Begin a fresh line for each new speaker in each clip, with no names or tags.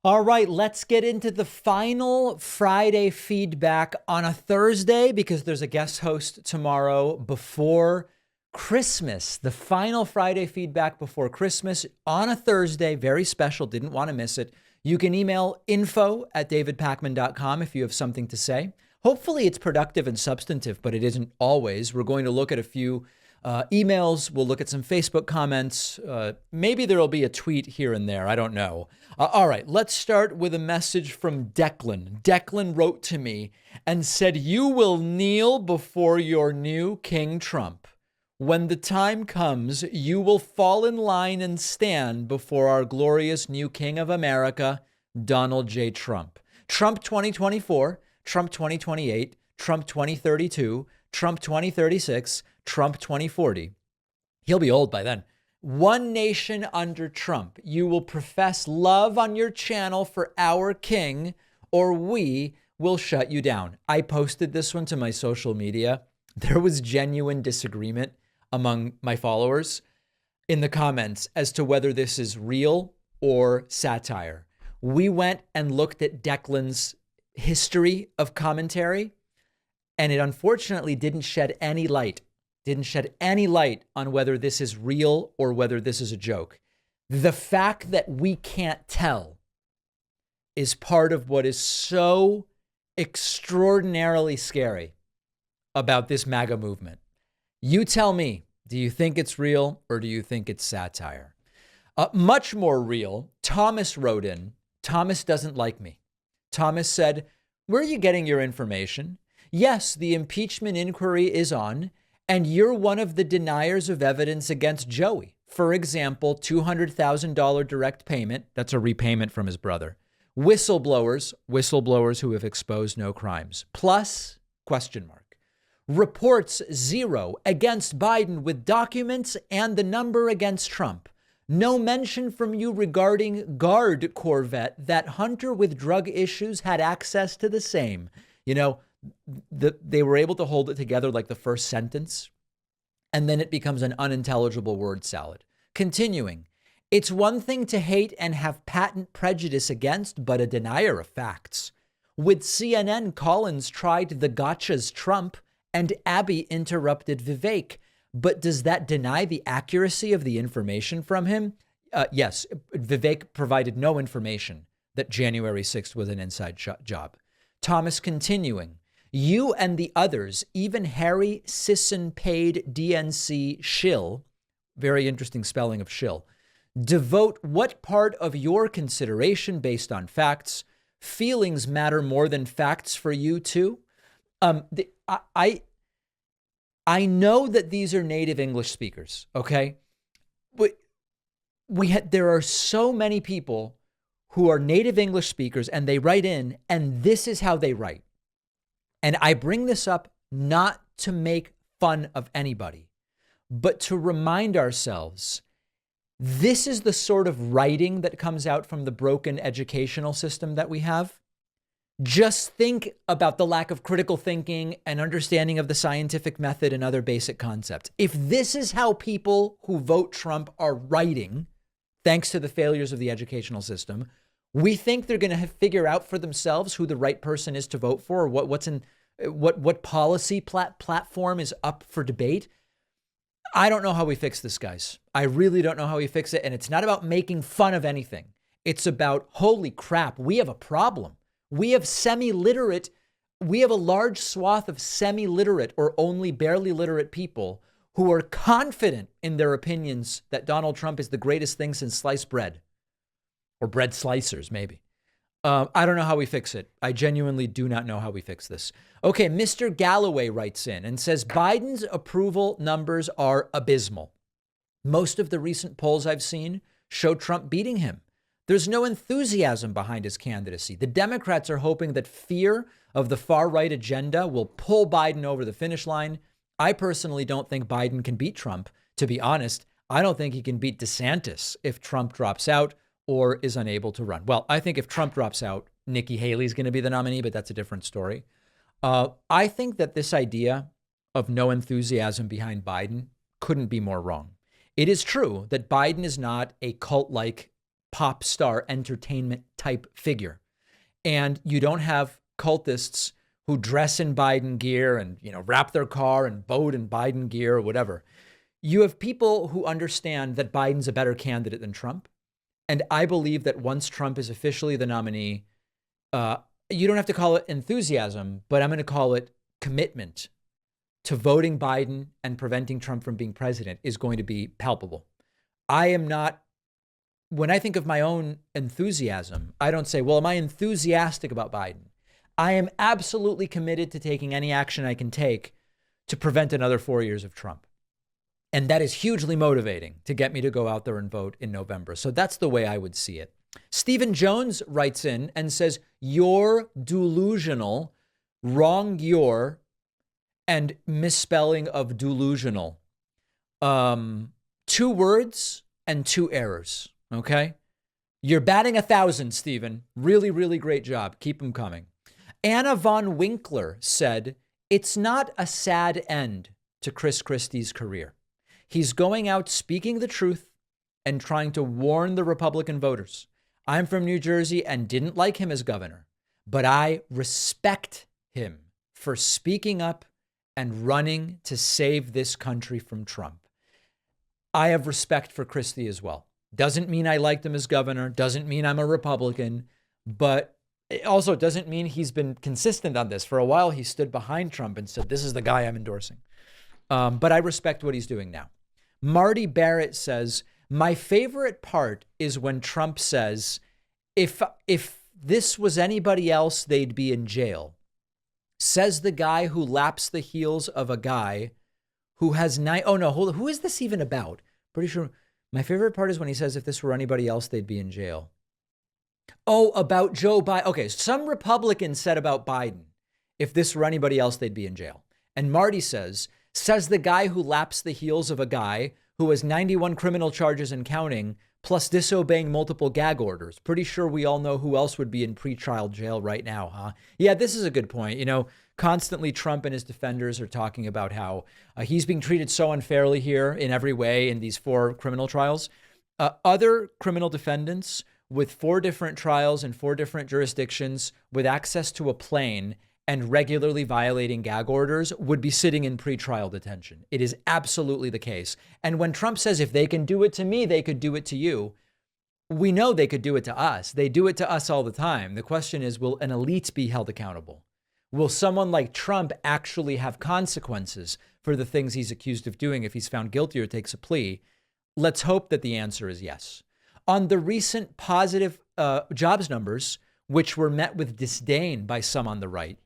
All right, let's get into the final Friday feedback on a Thursday because there's a guest host tomorrow before Christmas. The final Friday feedback before Christmas on a Thursday. Very special. Didn't want to miss it. You can email info@davidpakman.com if you have something to say. Hopefully it's productive and substantive, but it isn't always. We're going to look at a few emails. We'll look at some Facebook comments. Maybe there'll be a tweet here and there. I don't know. All right, let's start with a message from Declan. Declan wrote to me and said, "You will kneel before your new King Trump. When the time comes, you will fall in line and stand before our glorious new King of America, Donald J. Trump. Trump 2024, Trump 2028, Trump 2032, Trump 2036, Trump 2040. He'll be old by then. One nation under Trump. You will profess love on your channel for our king, or we will shut you down." I posted this one to my social media. There was genuine disagreement among my followers in the comments as to whether this is real or satire. We went and looked at Declan's history of commentary, and it unfortunately didn't shed any light on whether this is real or whether this is a joke. The fact that we can't tell is part of what is so extraordinarily scary about this MAGA movement. You tell me, do you think it's real or do you think it's satire? Much more real, Thomas wrote in. Thomas doesn't like me. Thomas said, "Where are you getting your information? Yes, the impeachment inquiry is on, and you're one of the deniers of evidence against Joey. For example, $200,000 direct payment. That's a repayment from his brother. Whistleblowers who have exposed no crimes. Plus, question mark. Reports 0 against Biden with documents and the number against Trump. No mention from you regarding Guard Corvette that Hunter with drug issues had access to the same." You know, they were able to hold it together like the first sentence, and then it becomes an unintelligible word salad. Continuing, "It's one thing to hate and have patent prejudice against, but a denier of facts. With CNN, Collins tried the gotchas Trump, and Abby interrupted Vivek. But does that deny the accuracy of the information from him?" Yes, Vivek provided no information that January 6th was an inside job. Thomas continuing, "You and the others, even Harry Sisson paid DNC shill," very interesting spelling of shill, "devote what part of your consideration based on facts? Feelings matter more than facts for you too?" I know that these are native English speakers, okay? But there are so many people who are native English speakers and they write in and this is how they write. And I bring this up not to make fun of anybody, but to remind ourselves, this is the sort of writing that comes out from the broken educational system that we have. Just think about the lack of critical thinking and understanding of the scientific method and other basic concepts. If this is how people who vote Trump are writing, thanks to the failures of the educational system, we think they're going to figure out for themselves who the right person is to vote for, or what policy platform is up for debate. I don't know how we fix this, guys. I really don't know how we fix it. And it's not about making fun of anything. It's about, holy crap, we have a problem. We have a large swath of semi-literate or only barely literate people who are confident in their opinions that Donald Trump is the greatest thing since sliced bread, or bread slicers, maybe. I don't know how we fix it. I genuinely do not know how we fix this. Okay, Mr. Galloway writes in and says, "Biden's approval numbers are abysmal. Most of the recent polls I've seen show Trump beating him. There's no enthusiasm behind his candidacy. The Democrats are hoping that fear of the far-right agenda will pull Biden over the finish line. I personally don't think Biden can beat Trump. To be honest, I don't think he can beat DeSantis if Trump drops out or is unable to run. Well, I think if Trump drops out, Nikki Haley's going to be the nominee, but that's a different story. I think that this idea of no enthusiasm behind Biden couldn't be more wrong. It is true that Biden is not a cult-like pop star entertainment type figure. And you don't have cultists who dress in Biden gear and, wrap their car and boat in Biden gear or whatever. You have people who understand that Biden's a better candidate than Trump. And I believe that once Trump is officially the nominee, you don't have to call it enthusiasm, but I'm going to call it commitment to voting Biden and preventing Trump from being president is going to be palpable. I am not, when I think of my own enthusiasm, I don't say, well, am I enthusiastic about Biden? I am absolutely committed to taking any action I can take to prevent another 4 years of Trump. And that is hugely motivating to get me to go out there and vote in November. So that's the way I would see it. Stephen Jones writes in and says, you're delusional, wrong your, and misspelling of delusional. 2 words and 2 errors, okay? You're batting 1,000, Stephen. Really, really great job. Keep them coming. Anna von Winkler said, it's not a sad end to Chris Christie's career. He's going out speaking the truth and trying to warn the Republican voters. I'm from New Jersey and didn't like him as governor, but I respect him for speaking up and running to save this country from Trump. I have respect for Christie as well. Doesn't mean I liked him as governor, doesn't mean I'm a Republican, but it also doesn't mean he's been consistent on this. For a while, he stood behind Trump and said, this is the guy I'm endorsing. But I respect what he's doing now. Marty Barrett says, my favorite part is when Trump says, if this was anybody else, they'd be in jail. Says the guy who laps the heels of a guy who has who is this even about? Pretty sure. My favorite part is when he says, if this were anybody else, they'd be in jail. Oh, about Joe Biden. Okay, some Republican said about Biden, if this were anybody else, they'd be in jail. And Marty says the guy who laps the heels of a guy who has 91 criminal charges and counting, plus disobeying multiple gag orders. Pretty sure we all know who else would be in pretrial jail right now, huh? Yeah, this is a good point. Constantly Trump and his defenders are talking about how he's being treated so unfairly here in every way in these 4 criminal trials. Other criminal defendants with 4 different trials in 4 different jurisdictions with access to a plane and regularly violating gag orders would be sitting in pretrial detention. It is absolutely the case. And when Trump says, if they can do it to me, they could do it to you, we know they could do it to us. They do it to us all the time. The question is, will an elite be held accountable? Will someone like Trump actually have consequences for the things he's accused of doing if he's found guilty or takes a plea? Let's hope that the answer is yes. On the recent positive jobs numbers, which were met with disdain by some on the right,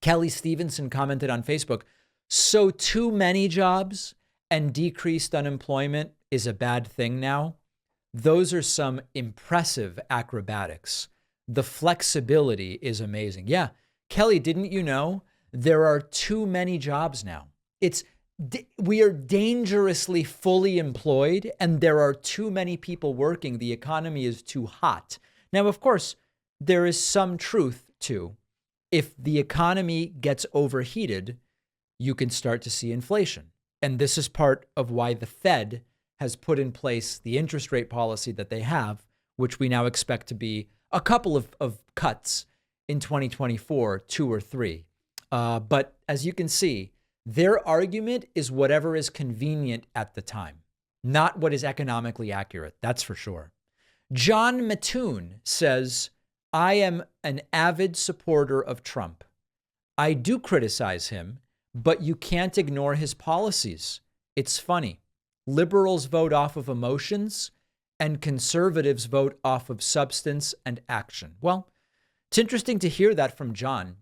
Kelly Stevenson commented on Facebook, so too many jobs and decreased unemployment is a bad thing now. Those are some impressive acrobatics. The flexibility is amazing. Yeah, Kelly, didn't you know there are too many jobs now? We are dangerously fully employed and there are too many people working. The economy is too hot. Now, of course, there is some truth to if the economy gets overheated, you can start to see inflation. And this is part of why the Fed has put in place the interest rate policy that they have, which we now expect to be a couple of cuts in 2024, 2 or 3. But as you can see, their argument is whatever is convenient at the time, not what is economically accurate. That's for sure. John Matun says, I am an avid supporter of Trump. I do criticize him, but you can't ignore his policies. It's funny. Liberals vote off of emotions and conservatives vote off of substance and action. Well, it's interesting to hear that from John,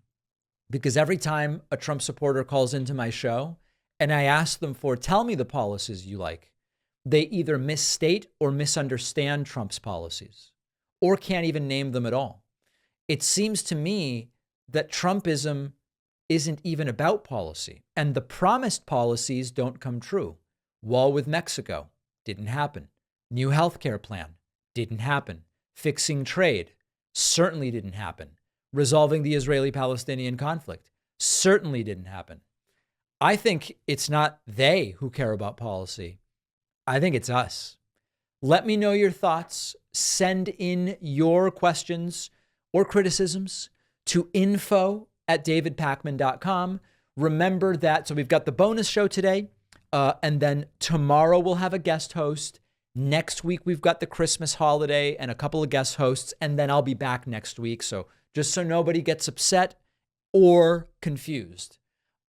because every time a Trump supporter calls into my show and I ask them tell me the policies you like, they either misstate or misunderstand Trump's policies or can't even name them at all. It seems to me that Trumpism isn't even about policy, and the promised policies don't come true. Wall with Mexico didn't happen. New healthcare plan didn't happen. Fixing trade certainly didn't happen. Resolving the Israeli-Palestinian conflict certainly didn't happen. I think it's not they who care about policy. I think it's us. Let me know your thoughts. send in your questions or criticisms to info@davidpakman.com. Remember that, so we've got the bonus show today, and then tomorrow we'll have a guest host. Next week, we've got the Christmas holiday and a couple of guest hosts, and then I'll be back next week. So just so nobody gets upset or confused,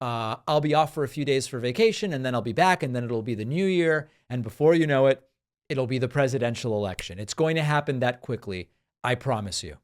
I'll be off for a few days for vacation, and then I'll be back, and then it'll be the new year. And before you know it, it'll be the presidential election. It's going to happen that quickly. I promise you.